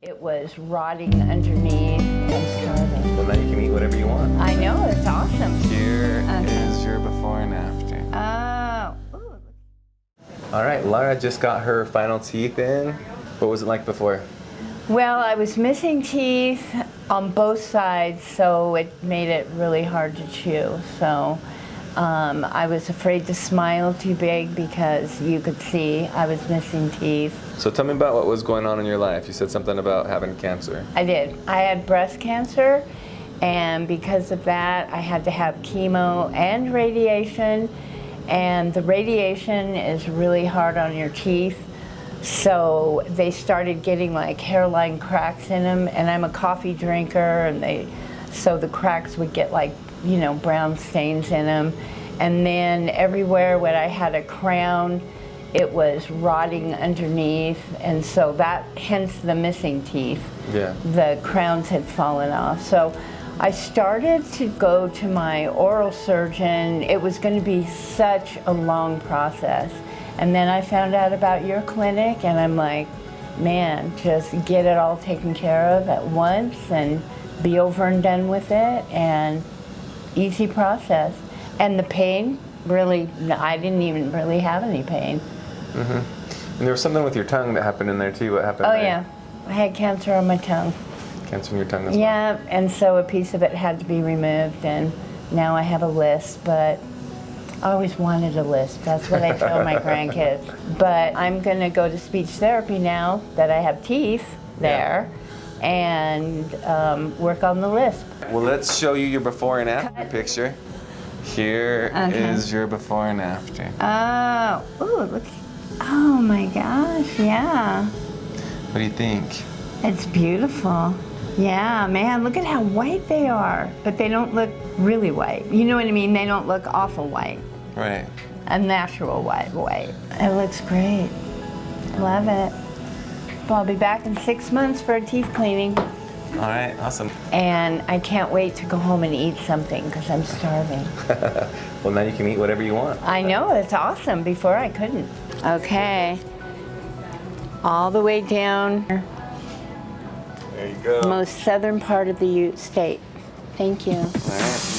It was rotting underneath and starving. Well, now you can eat whatever you want. I know, it's awesome. Here is your before and after. Oh. Ooh. All right, Lara just got her final teeth in. What was it like before? Well, I was missing teeth on both sides, so it made it really hard to chew. So I was afraid to smile too big because you could see I was missing teeth. So tell me about what was going on in your life. You said something about having cancer. I did. I had breast cancer, and because of that, I had to have chemo and radiation. And the radiation is really hard on your teeth. So they started getting like hairline cracks in them, and I'm a coffee drinker, and so the cracks would get like, you know, brown stains in them. And then everywhere when I had a crown, it was rotting underneath, and so that, hence the missing teeth. Yeah. The crowns had fallen off. So I started to go to my oral surgeon. It was going to be such a long process. And then I found out about your clinic, and I'm like, man, just get it all taken care of at once and be over and done with it, and easy process. And the pain, really, I didn't even really have any pain. Mm-hmm. And there was something with your tongue that happened in there too. What happened there? Yeah, I had cancer on my tongue. Cancer in your tongue as well? Yeah, and so a piece of it had to be removed, and now I have a lisp, but I always wanted a lisp. That's what I tell my grandkids. But I'm going to go to speech therapy now that I have teeth there, and work on the lisp. Well, let's show you your before and after picture. Here is your before and after. Oh, ooh, look. Oh my gosh, yeah. What do you think? It's beautiful. Yeah, man, look at how white they are. But they don't look really white. You know what I mean? They don't look awful white. Right. A natural white. It looks great. Love it. Well, I'll be back in 6 months for a teeth cleaning. All right, awesome. And I can't wait to go home and eat something because I'm starving. Well, now you can eat whatever you want. I know, it's awesome. Before I couldn't. Okay. All the way down. There you go. Most southern part of the state. Thank you. All right.